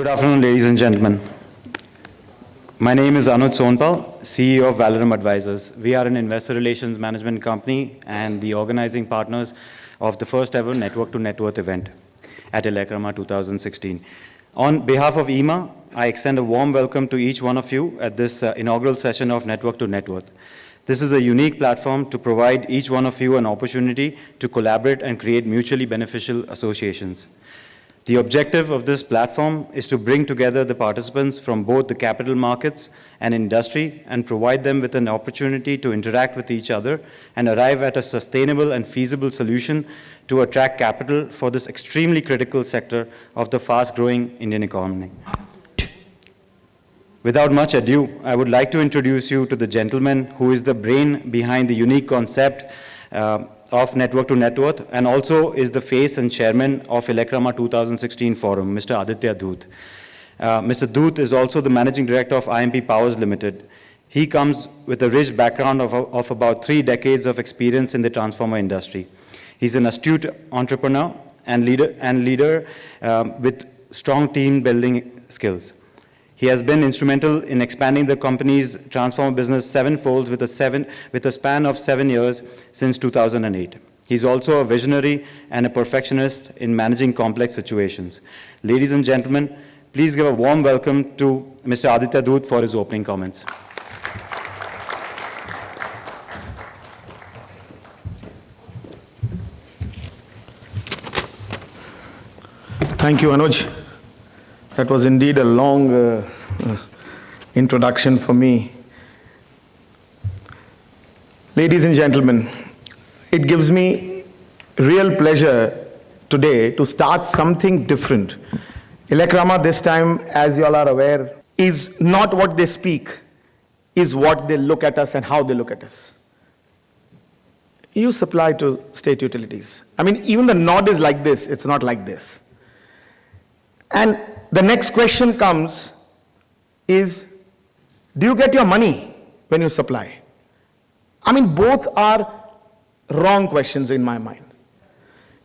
Good afternoon, ladies and gentlemen. My name is Anuj Sonpal, CEO of Valorum Advisors. We are an investor relations management company and the organizing partners of the first ever Network to Net Worth event at Elecrama 2016. On behalf of EMA, I extend a warm welcome to each one of you at this inaugural session of Network to Net Worth. This is a unique platform to provide each one of you an opportunity to collaborate and create mutually beneficial associations. The objective of this platform is to bring together the participants from both the capital markets and industry and provide them with an opportunity to interact with each other and arrive at a sustainable and feasible solution to attract capital for this extremely critical sector of the fast-growing Indian economy. Without much ado, I would like to introduce you to the gentleman who is the brain behind the unique concept of Network to Net Worth and also is the face and chairman of Elecrama 2016 Forum, Mr. Aditya Dhoot. Mr. Dhoot is also the managing director of IMP Powers Limited. He comes with a rich background of about 3 decades of experience in the transformer industry. He's an astute entrepreneur and leader with strong team building skills. He has been instrumental in expanding the company's transformer business sevenfold with a span of 7 years since 2008. He's also a visionary and a perfectionist in managing complex situations. Ladies and gentlemen, please give a warm welcome to Mr. Aditya Dhoot for his opening comments. Thank you, Anuj. That was indeed a long introduction for me. Ladies and gentlemen, it gives me real pleasure today to start something different. Elecrama this time, as you all are aware, is not what they speak, is what they look at us and how they look at us. You supply to state utilities. I mean, even the nod is like this, it's not like this. And the next question comes is, do you get your money when you supply? I mean, both are wrong questions in my mind.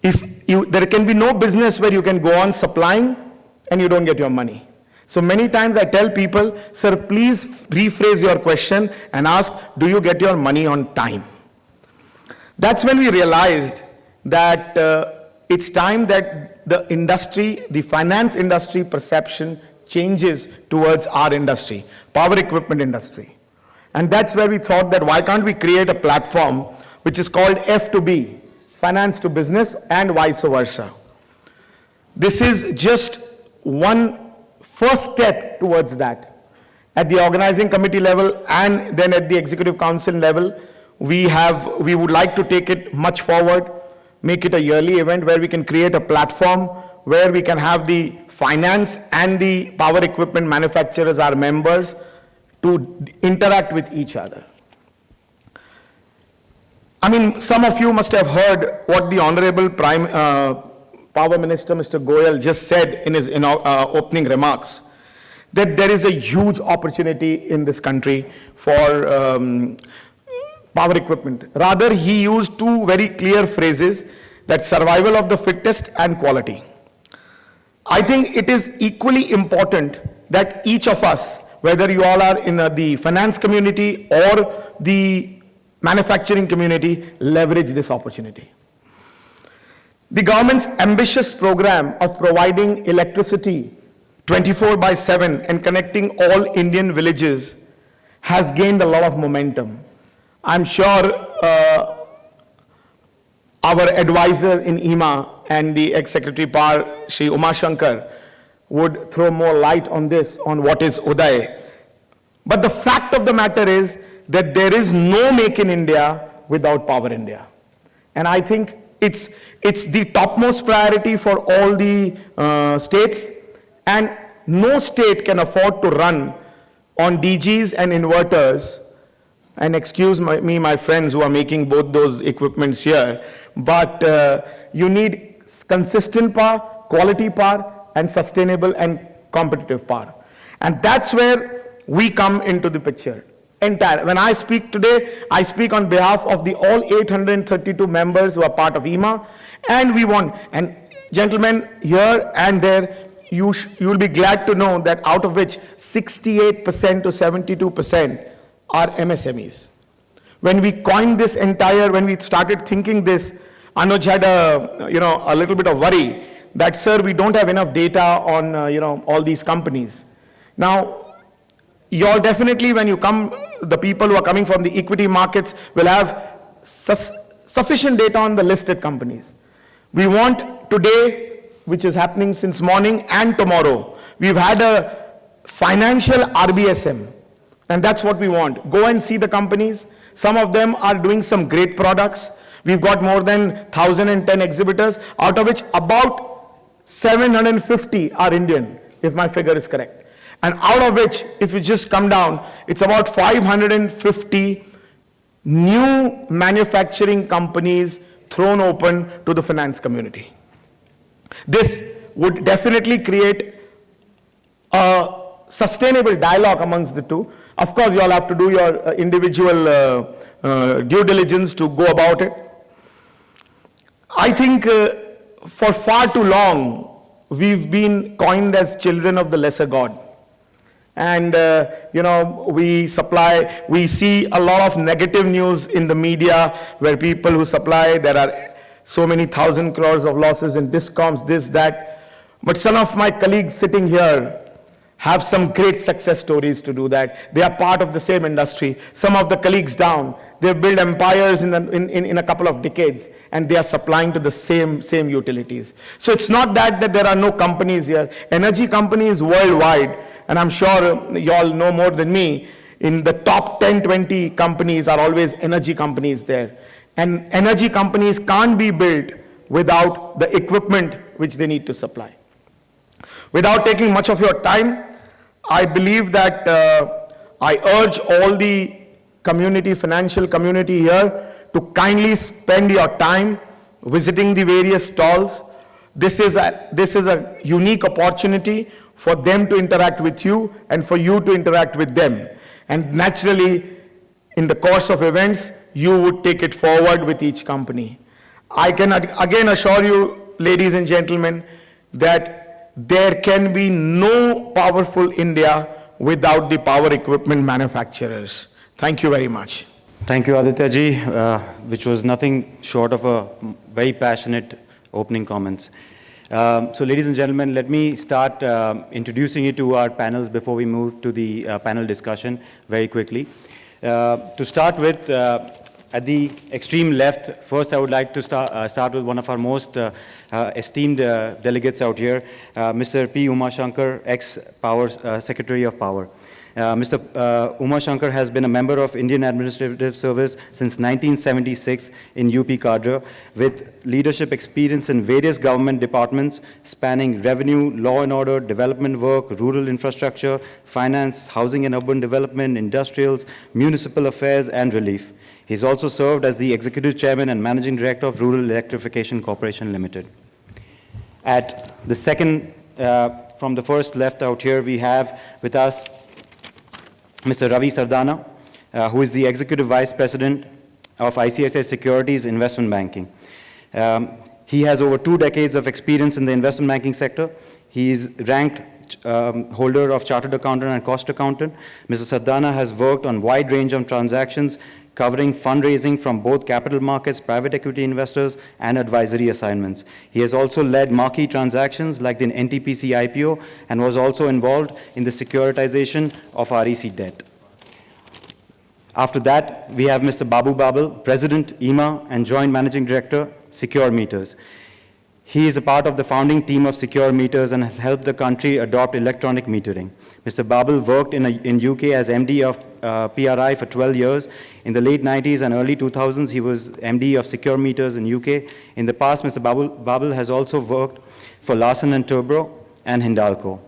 There can be no business where you can go on supplying and you don't get your money. So many times I tell people, sir, please rephrase your question and ask, do you get your money on time? That's when we realized that it's time that the industry, the finance industry perception changes towards our industry, power equipment industry. And that's where we thought that why can't we create a platform which is called F2B, finance to business and vice versa. This is just one first step towards that. At the organizing committee level and then at the executive council level, we would like to take it much forward, make it a yearly event where we can create a platform where we can have the finance and the power equipment manufacturers, our members, to interact with each other. I mean, some of you must have heard what the Honorable Power Minister, Mr. Goyal, just said in his opening remarks, that there is a huge opportunity in this country for power equipment. Rather, he used 2 very clear phrases, that survival of the fittest and quality. I think it is equally important that each of us, whether you all are in the finance community or the manufacturing community, leverage this opportunity. The government's ambitious program of providing electricity 24/7 and connecting all Indian villages has gained a lot of momentum. I'm sure our advisor in EMA and the ex-secretary Power, Shri Uma Shankar, would throw more light on this, on what is Uday. But the fact of the matter is that there is no Make in India without Power India. And I think it's the topmost priority for all the states, and no state can afford to run on DGs and inverters. And excuse me, my friends who are making both those equipments here, but you need consistent power, quality power, and sustainable and competitive power. And that's where we come into the picture. When I speak today, I speak on behalf of the all 832 members who are part of EMA, and we want, and gentlemen, here and there, you will be glad to know that out of which 68% to 72% are MSMEs. When we coined this when we started thinking this, Anuj had a little bit of worry that, sir, we don't have enough data on, all these companies. Now, you all definitely, when you come, the people who are coming from the equity markets will have sufficient data on the listed companies. We want today, which is happening since morning, and tomorrow, we've had a financial RBSM, and that's what we want. Go and see the companies. Some of them are doing some great products. We've got more than 1,010 exhibitors, out of which about 750 are Indian, if my figure is correct. And out of which, if you just come down, it's about 550 new manufacturing companies thrown open to the finance community. This would definitely create a sustainable dialogue amongst the two. Of course, you all have to do your individual due diligence to go about it. I think for far too long, we've been coined as children of the lesser God. And, we see a lot of negative news in the media where people who supply, there are so many thousand crores of losses in discoms, this, that. But some of my colleagues sitting here have some great success stories to do that. They are part of the same industry. Some of the colleagues down, they've built empires in a couple of decades, and they are supplying to the same utilities. So it's not that there are no companies here. Energy companies worldwide, and I'm sure you all know more than me, in the top 10, 20 companies are always energy companies there. And energy companies can't be built without the equipment which they need to supply. Without taking much of your time, I believe that I urge all the financial community here to kindly spend your time visiting the various stalls. This is a unique opportunity for them to interact with you and for you to interact with them. And naturally, in the course of events, you would take it forward with each company. I can again assure you, ladies and gentlemen, that there can be no powerful India without the power equipment manufacturers. Thank you very much. Thank you, Aditya ji, which was nothing short of a very passionate opening comments. So, ladies and gentlemen, let me start introducing you to our panels before we move to the panel discussion very quickly. To start with, at the extreme left, first I would like to start with one of our most esteemed delegates out here, Mr. P. Uma Shankar, ex-Power Secretary of Power. Mr. Uma Shankar has been a member of Indian Administrative Service since 1976 in UP Cadre, with leadership experience in various government departments spanning revenue, law and order, development work, rural infrastructure, finance, housing and urban development, industrials, municipal affairs, and relief. He's also served as the Executive Chairman and Managing Director of Rural Electrification Corporation Limited. At the second, from the first left out here, we have with us Mr. Ravi Sardana, who is the Executive Vice President of ICICI Securities Investment Banking. He has over 2 decades of experience in the investment banking sector. He is ranked holder of Chartered Accountant and Cost Accountant. Mr. Sardana has worked on wide range of transactions covering fundraising from both capital markets, private equity investors, and advisory assignments. He has also led marquee transactions like the NTPC IPO and was also involved in the securitization of REC debt. After that, we have Mr. Babu Babel, President, EMA, and Joint Managing Director, Secure Meters. He is a part of the founding team of Secure Meters and has helped the country adopt electronic metering. Mr. Babel worked in UK as MD of PRI for 12 years. In the late 90s and early 2000s, he was MD of Secure Meters in UK. In the past, Mr. Babel has also worked for Larsen & Toubro and Hindalco.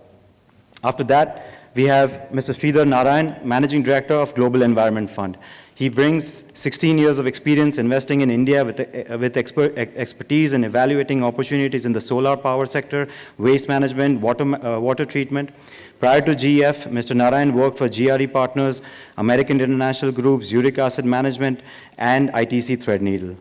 After that, we have Mr. Sridhar Narayan, Managing Director of Global Environment Fund. He brings 16 years of experience investing in India with expertise in evaluating opportunities in the solar power sector, waste management, water treatment. Prior to GEF, Mr. Narayan worked for GRE Partners, American International Group, Zurich Asset Management, and ITC Threadneedle.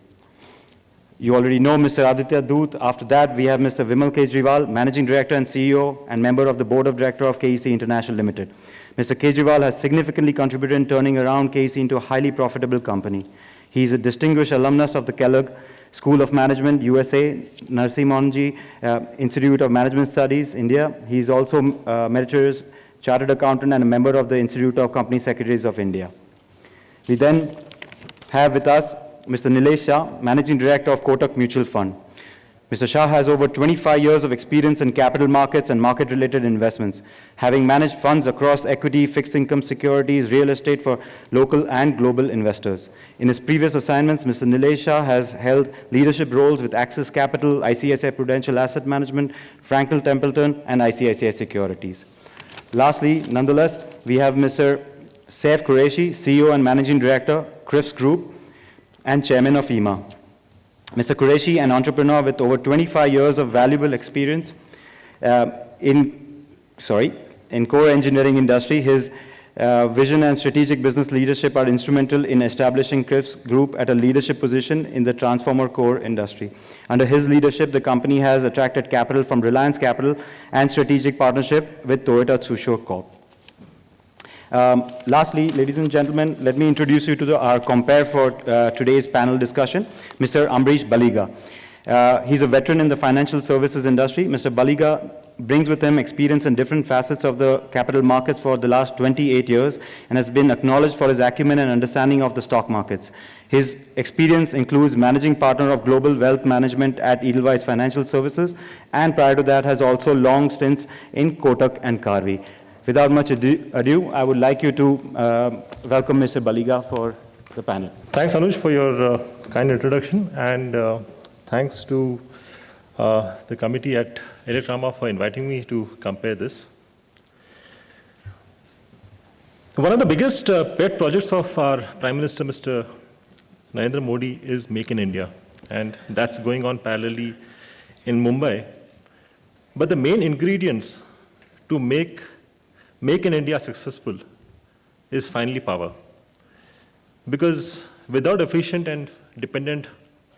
You already know Mr. Aditya Doot. After that, we have Mr. Vimal Kejriwal, Managing Director and CEO and member of the Board of Directors of KEC International Limited. Mr. Kejriwal has significantly contributed in turning around KEC into a highly profitable company. He is a distinguished alumnus of the Kellogg School of Management, USA, Narsi Monji Institute of Management Studies, India. He is also meritorious chartered accountant and a member of the Institute of Company Secretaries of India. We then have with us Mr. Nilesh Shah, Managing Director of Kotak Mutual Fund. Mr. Shah has over 25 years of experience in capital markets and market-related investments, having managed funds across equity, fixed income securities, real estate for local and global investors. In his previous assignments, Mr. Nilesh Shah has held leadership roles with Axis Capital, ICICI Prudential Asset Management, Franklin Templeton, and ICICI Securities. Lastly, nonetheless, we have Mr. Saif Qureshi, CEO and Managing Director, Crifts Group, and Chairman of EMA. Mr. Qureshi, an entrepreneur with over 25 years of valuable experience in core engineering industry. His vision and strategic business leadership are instrumental in establishing Crifts Group at a leadership position in the transformer core industry. Under his leadership, the company has attracted capital from Reliance Capital and strategic partnership with Toyota Tsusho Corp. Lastly, ladies and gentlemen, let me introduce you to our compare for today's panel discussion, Mr. Ambrish Baliga. He's a veteran in the financial services industry. Mr. Baliga brings with him experience in different facets of the capital markets for the last 28 years and has been acknowledged for his acumen and understanding of the stock markets. His experience includes managing partner of global wealth management at Edelweiss Financial Services, and prior to that has also long stints in Kotak and Karvy. Without much ado, I would like you to welcome Mr. Baliga for the panel. Thanks, Anuj, for your kind introduction, and thanks to the committee at Electrama for inviting me to compare this. One of the biggest pet projects of our Prime Minister, Mr. Narendra Modi, is Make in India, and that's going on parallelly in Mumbai. But the main ingredients to make in India successful is finally power. Because without efficient and dependent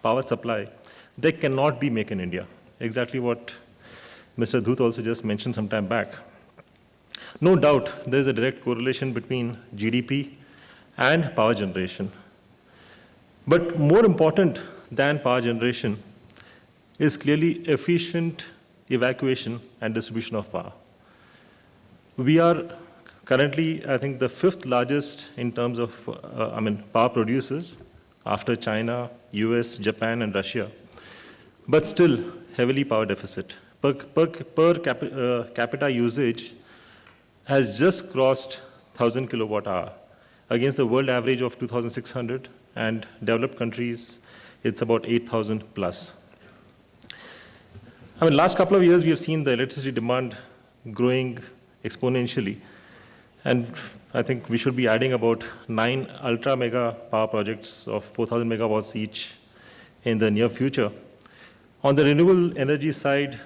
power supply, there cannot be Make in India. Exactly what Mr. Doot also just mentioned some time back. No doubt, there is a direct correlation between GDP and power generation. But more important than power generation is clearly efficient evacuation and distribution of power. We are currently, I think, the 5th largest in terms of power producers after China, US, Japan, and Russia, but still heavily power deficit. Per capita usage has just crossed 1,000 kilowatt hour against the world average of 2,600, and developed countries, it's about 8,000 plus. Last couple of years, we have seen the electricity demand growing exponentially. And I think we should be adding about 9 ultra mega power projects of 4,000 megawatts each in the near future. On the renewable energy side,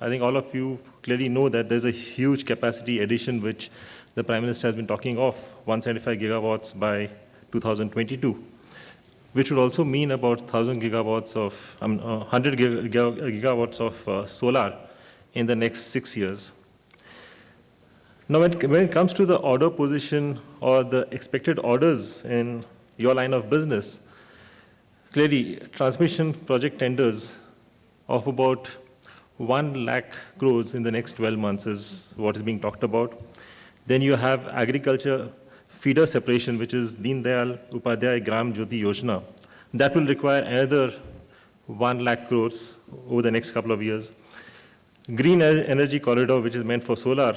I think all of you clearly know that there's a huge capacity addition which the Prime Minister has been talking of, 175 gigawatts by 2022, which would also mean about 1,000 gigawatts of, 100 gigawatts of solar in the next 6 years. Now, when it comes to the order position or the expected orders in your line of business, clearly, transmission project tenders of about 1 lakh crores in the next 12 months is what is being talked about. Then you have agriculture feeder separation, which is Deen Dayal Upadhyay Gram Jyoti Yojana. That will require another 1 lakh crores over the next couple of years. Green energy corridor, which is meant for solar,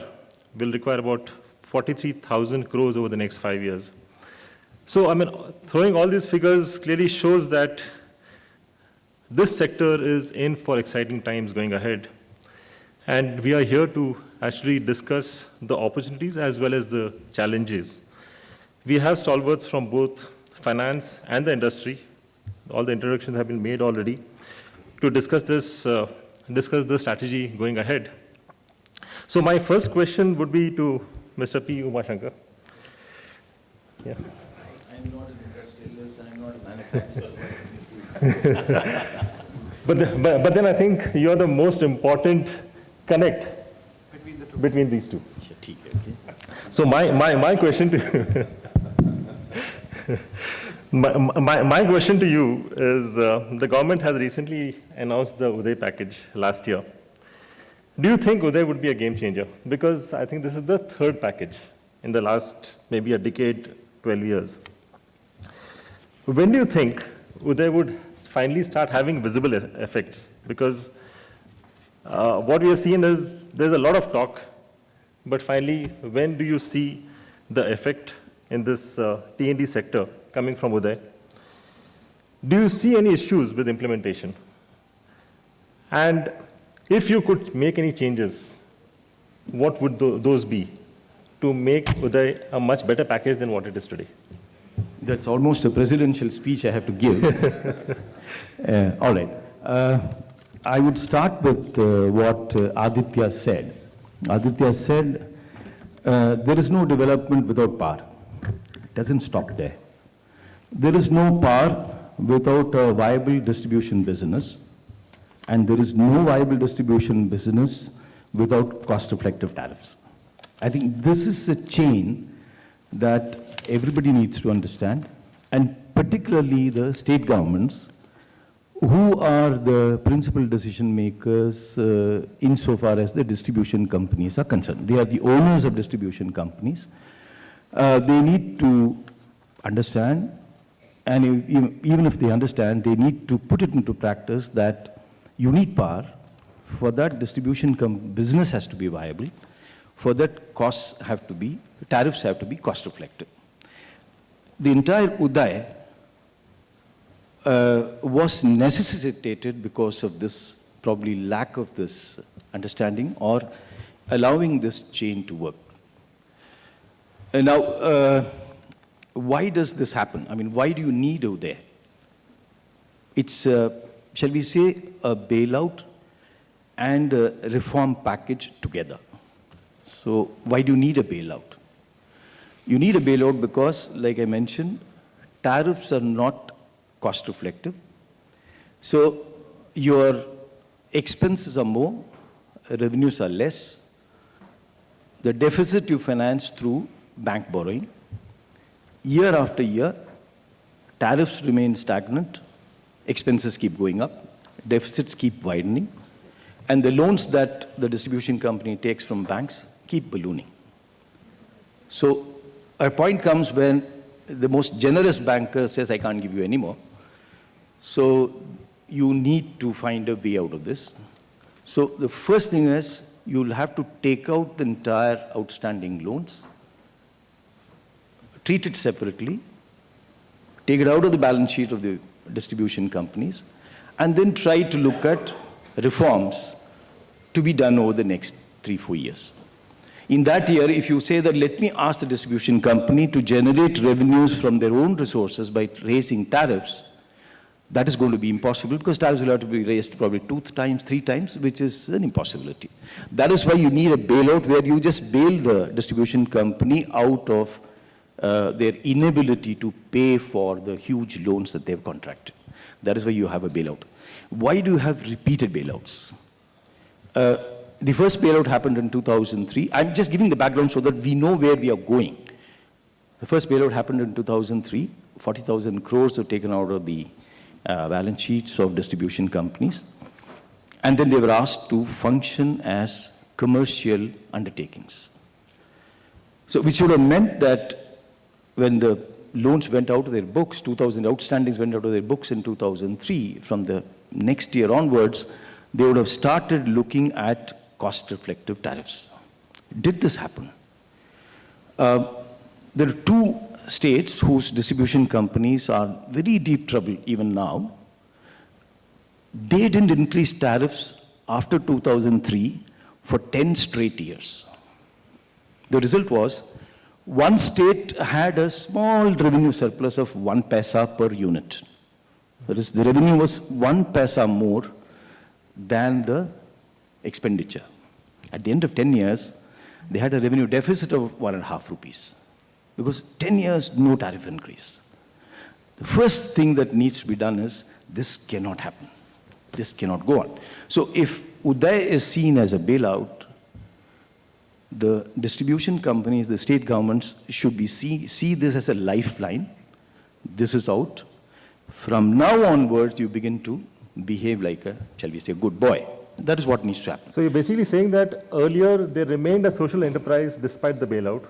will require about 43,000 crores over the next 5 years. So, I mean, throwing all these figures clearly shows that this sector is in for exciting times going ahead. And we are here to actually discuss the opportunities as well as the challenges. We have stalwarts from both finance and the industry. All the introductions have been made already to discuss this, discuss the strategy going ahead. So my first question would be to Mr. P. Umashankar. Yeah. I'm not an industrialist, I'm not a manufacturer. But then I think you're the most important connect between these two. So my question to my question to you is, the government has recently announced the Uday package last year. Do you think Uday would be a game changer? Because I think this is the third package in the last maybe a decade, 12 years. When do you think Uday would finally start having visible effects? Because what we have seen is there's a lot of talk, but finally, when do you see the effect in this T&D sector coming from Uday? Do you see any issues with implementation? And if you could make any changes, what would those be to make Uday a much better package than what it is today? That's almost a presidential speech I have to give. All right. I would start with what Aditya said. Aditya said, there is no development without power. It doesn't stop there. There is no power without a viable distribution business, and there is no viable distribution business without cost-reflective tariffs. I think this is a chain that everybody needs to understand, and particularly the state governments, who are the principal decision makers insofar as the distribution companies are concerned. They are the owners of distribution companies. They need to understand, and even if they understand, they need to put it into practice that you need power. For that, distribution business has to be viable. For that, tariffs have to be cost reflective. The entire Uday was necessitated because of this probably lack of this understanding or allowing this chain to work. Now, why does this happen? I mean, why do you need Uday? It's, shall we say, a bailout and a reform package together. So why do you need a bailout? You need a bailout because, like I mentioned, tariffs are not cost reflective. So your expenses are more, revenues are less. The deficit you finance through bank borrowing. Year after year, tariffs remain stagnant, expenses keep going up, deficits keep widening, and the loans that the distribution company takes from banks keep ballooning. So a point comes when the most generous banker says, I can't give you any more. So you need to find a way out of this. So the first thing is you'll have to take out the entire outstanding loans, treat it separately, take it out of the balance sheet of the distribution companies, and then try to look at reforms to be done over the next 3-4 years. In that year, if you say that, let me ask the distribution company to generate revenues from their own resources by raising tariffs, that is going to be impossible because tariffs will have to be raised probably 2 times, 3 times, which is an impossibility. That is why you need a bailout where you just bail the distribution company out of their inability to pay for the huge loans that they've contracted. That is why you have a bailout. Why do you have repeated bailouts? the first bailout happened in 2003. I'm just giving the background so that we know where we are going. The first bailout happened in 2003. 40,000 crores were taken out of the balance sheets of distribution companies. And then they were asked to function as commercial undertakings. So which would have meant that when the loans went out of their books, 2,000 outstandings went out of their books in 2003, from the next year onwards, they would have started looking at cost-reflective tariffs. Did this happen? There are two states whose distribution companies are very deep trouble even now. They didn't increase tariffs after 2003 for 10 straight years. The result was, one state had a small revenue surplus of 1 paisa per unit. That is, the revenue was 1 paisa more than the expenditure. At the end of 10 years, they had a revenue deficit of 1.5 rupees. Because 10 years, no tariff increase. The first thing that needs to be done is, this cannot happen. This cannot go on. So if Uday is seen as a bailout, the distribution companies, the state governments should see this as a lifeline. This is out. From now onwards, you begin to behave like a, shall we say, good boy. That is what needs to happen. So you're basically saying that earlier they remained a social enterprise despite the bailout.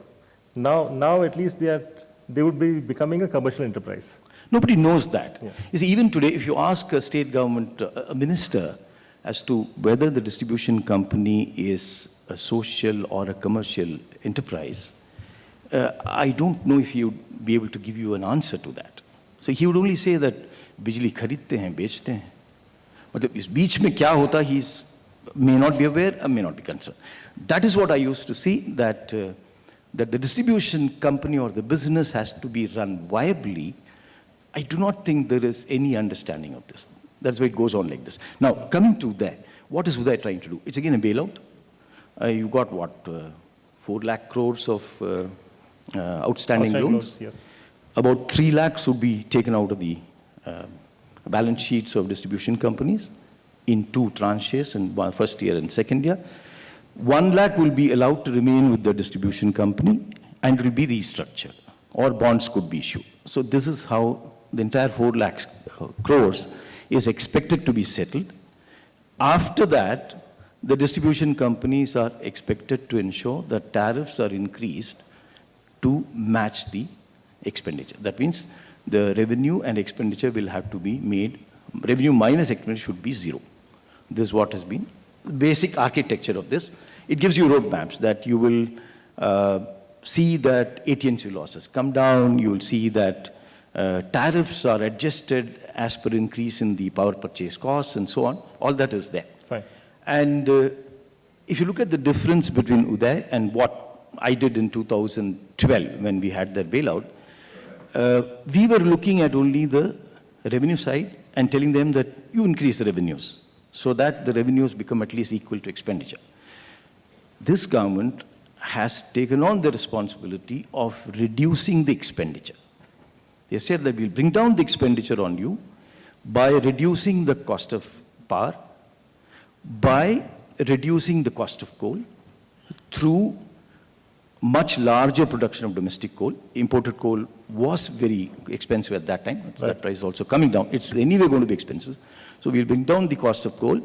Now at least they would be becoming a commercial enterprise. Nobody knows that. Yeah. You see, even today, if you ask a state government, a minister, as to whether the distribution company is a social or a commercial enterprise, I don't know if he would be able to give you an answer to that. So he would only say that बिजली खरीदते हैं, बेचते हैं. मतलब इस बीच में क्या होता, he may not be aware, may not be concerned. That is what I used to see, that that the distribution company or the business has to be run viably. I do not think there is any understanding of this. That's why it goes on like this. Now, coming to Uday, what is Uday trying to do? It's again a bailout. You got what, 4 lakh crores of outstanding loans? Yes. About 3 lakhs would be taken out of the balance sheets of distribution companies in 2 tranches, in first year and second year. 1 lakh will be allowed to remain with the distribution company and will be restructured, or bonds could be issued. So this is how the entire 4 lakhs crores is expected to be settled. After that, the distribution companies are expected to ensure that tariffs are increased to match the expenditure. That means the revenue and expenditure will have to be made, revenue minus expenditure should be 0. This is what has been basic architecture of this. It gives you roadmaps that you will see that AT&C losses come down, you will see that tariffs are adjusted as per increase in the power purchase costs and so on. All that is there. Fine. And if you look at the difference between Uday and what I did in 2012 when we had that bailout, we were looking at only the revenue side and telling them that you increase the revenues so that the revenues become at least equal to expenditure. This government has taken on the responsibility of reducing the expenditure. They said that we'll bring down the expenditure on you by reducing the cost of power, by reducing the cost of coal, through much larger production of domestic coal. Imported coal was very expensive at that time. So that price is also coming down. It's anyway going to be expensive. So we'll bring down the cost of coal.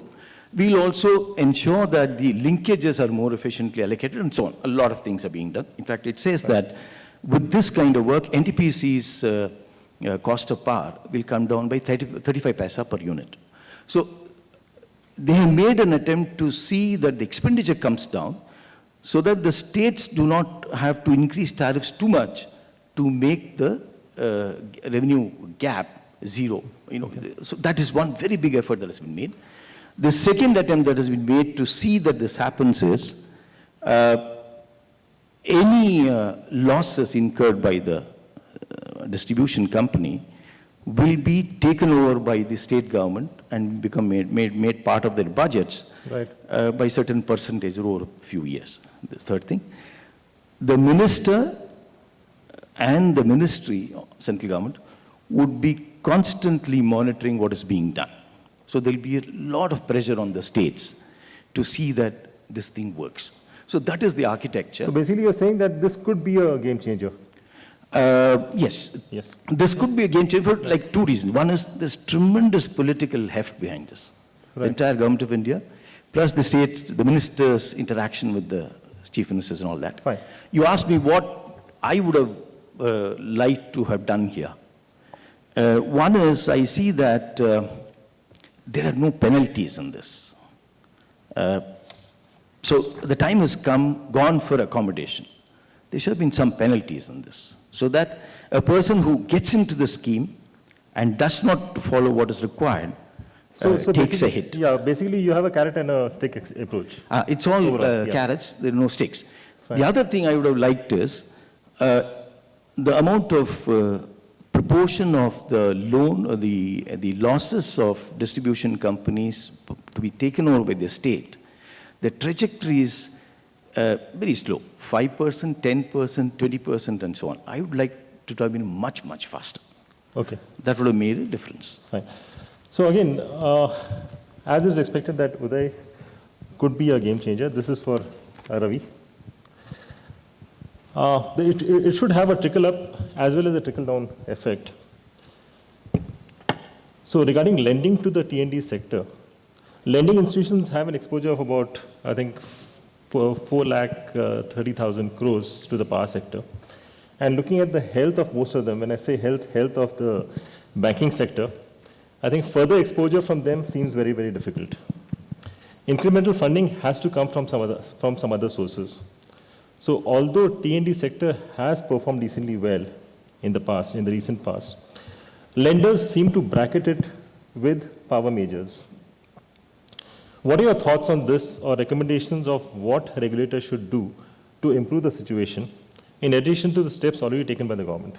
We'll also ensure that the linkages are more efficiently allocated and so on. A lot of things are being done. In fact, it says that with this kind of work, NTPC's cost of power will come down by 35 paisa per unit. So they have made an attempt to see that the expenditure comes down so that the states do not have to increase tariffs too much to make the revenue gap 0. So that is one very big effort that has been made. The second attempt that has been made to see that this happens is any losses incurred by the distribution company will be taken over by the state government and become made part of their budgets by certain percentage over a few years. The third thing, the minister and the ministry, central government, would be constantly monitoring what is being done. So there will be a lot of pressure on the states to see that this thing works. So that is the architecture. So basically, you're saying that this could be a game changer. Yes. Yes. This could be a game changer for like two reasons. One is there's tremendous political heft behind this. The Right. entire government of India, plus the states, the ministers' interaction with the chief ministers and all that. Fine. You asked me what I would have liked to have done here. One is I see that there are no penalties in this. So the time has gone for accommodation. There should have been some penalties in this, so that a person who gets into the scheme and does not follow what is required takes a basically- hit. Yeah, basically, you have a carrot and a stick approach. It's all Overall, yeah. carrots, there are no sticks. Fine. The other thing I would have liked is the amount of proportion of the loan or the losses of distribution companies to be taken over by the state. The trajectory is very slow, 5%, 10%, 20%, and so on. I would like it to have been much, much faster. Okay, That would have made a difference. fine. So again, as is expected that Uday could be a game changer, this is for Ravi. It should have a trickle up as well as a trickle down effect. So regarding lending to the T&D sector, lending institutions have an exposure of about, I think, 4,30,000 crores to the power sector. And looking at the health of most of them, when I say health of the banking sector, I think further exposure from them seems very, very difficult. Incremental funding has to come from some other sources. So although T&D sector has performed decently well in the past, in the recent past, lenders seem to bracket it with power majors. What are your thoughts on this or recommendations of what regulators should do to improve the situation in addition to the steps already taken by the government?